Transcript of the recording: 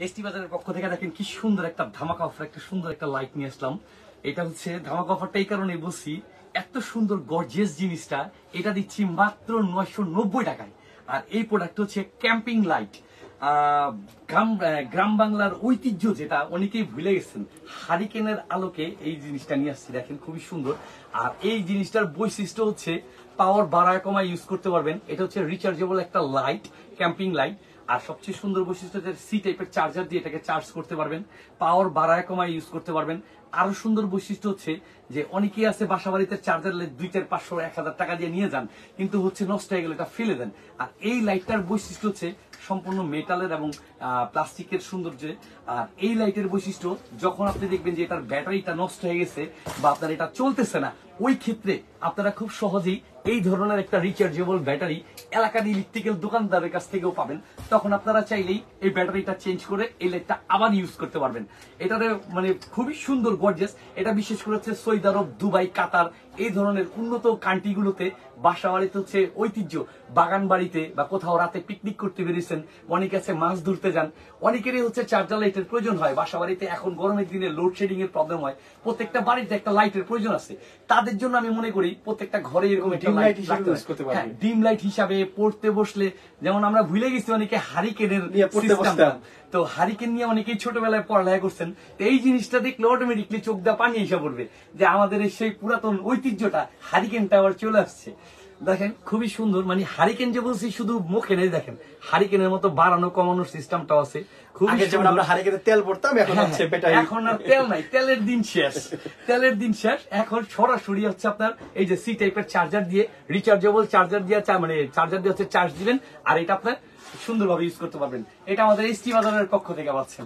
ST বাজারের পক্ষ থেকে দেখেন কি সুন্দর একটা ধামাকা অফার, একটা সুন্দর একটা লাইট নিয়ে আসলাম। এটা হচ্ছে ধামাকা অফারটা এই কারণে বলছি, এত সুন্দর গর্জিয়াস জিনিসটা এটা দিচ্ছি মাত্র 990 টাকায়। আর এই প্রোডাক্ট হচ্ছে ক্যাম্পিং লাইট। গ্রাম বাংলার ঐতিহ্য যেটা অনেকেই ভুলে গেছেন, হারিকেনের আলোকে এই জিনিসটা নিয়ে আসছি, দেখেন খুবই সুন্দর। আর এই জিনিসটার বৈশিষ্ট্য হচ্ছে পাওয়ার বাড়ায় কমায় ইউজ করতে পারবেন। এটা হচ্ছে রিচার্জেবল একটা লাইট, ক্যাম্পিং লাইট। আর সবচেয়ে সুন্দর বৈশিষ্ট্য হচ্ছে সি টাইপের চার্জার দিয়ে এটাকে চার্জ করতে পারবেন, পাওয়ার বাড়ায় কমায় ইউজ করতে পারবেন। আরো সুন্দর বৈশিষ্ট্য হচ্ছে যে অনেকেই আছে বাসা বাড়িতে চার্জার 200, 500, 1000 টাকা দিয়ে নিয়ে যান, কিন্তু হচ্ছে নষ্ট হয়ে গেলে এটা ফেলে দেন। আর এই লাইটটার বৈশিষ্ট্য হচ্ছে সম্পূর্ণ মেটালের এবং প্লাস্টিকের সৌন্দর্য। আর এই লাইটের বৈশিষ্ট্য যখন আপনি দেখবেন যে এটার ব্যাটারিটা নষ্ট হয়ে গেছে বা আপনার এটা চলতেছে না, ওই ক্ষেত্রে আপনারা খুব সহজেই এই ধরনের একটা রিচার্জেবল ব্যাটারি এলাকার ইলেকট্রিক্যাল দোকানদারের কাছ থেকেও পাবেন। তখন আপনারা চাইলেই এই ব্যাটারিটা চেঞ্জ করে এই লাইটটা আবার ইউজ করতে পারবেন। এটাতে মানে খুবই সুন্দর গর্জিয়াস। এটা বিশেষ করে হচ্ছে সৌদি আরব, দুবাই, কাতার এই ধরনের উন্নত কান্ট্রিগুলোতে বাসা বাড়িতে হচ্ছে ঐতিহ্য, বাগান বাড়িতে বা কোথাও রাতে পিকনিক করতে বেরিয়েছেন, অনেকে আছে মাছ ধরতে যান, অনেকেরই হচ্ছে চার্জার লাইটের প্রয়োজন হয় বাসা বাড়িতে। এখন গরমের দিনে লোডশেডিং এর প্রবলেম হয়, প্রত্যেকটা বাড়িতে একটা লাইটের প্রয়োজন আছে। তাদের জন্য আমি মনে করি প্রত্যেকটা ঘরে এরকম একটা লাইট ইউজ করতে পারবেন। ডিম লাইট হিসাবে পড়তে বসলে, যেমন আমরা ভুলে গেছি অনেকে হারিকেনের সিস্টেম, তো হারিকেন নিয়ে অনেকেই ছোটবেলায় পড়ালেখা করছেন। তো এই জিনিসটা দেখলে অটোমেটিকলি চোখ দিয়ে পানি এসে পড়বে যে আমাদের সেই পুরাতন ঐতিহ্যটা হারিকেনটা আবার চলে আসছে। দেখেন খুবই সুন্দর, মানে হারিকেন যে বলছি শুধু মুখে নেই, দেখেন হারিকেনের মতো বাড়ানো কমানোর সিস্টেমটাও আছে। যেমন আমরা হারিকেনে তেল পড়তাম, এখন হচ্ছে ব্যাটারি। এখন আর তেল নাই, তেলের দিন শেষ, তেলের দিন শেষ। এখন সরাসরি হচ্ছে আপনার এই যে সি টাইপের চার্জার দিয়ে, রিচার্জেবল চার্জার দিয়ে, মানে চার্জার দিয়ে হচ্ছে চার্জ দিবেন, আর এটা আপনার সুন্দরভাবে ইউজ করতে পারবেন। এটা আমাদের এসটি বাজারের পক্ষ থেকে পাচ্ছেন।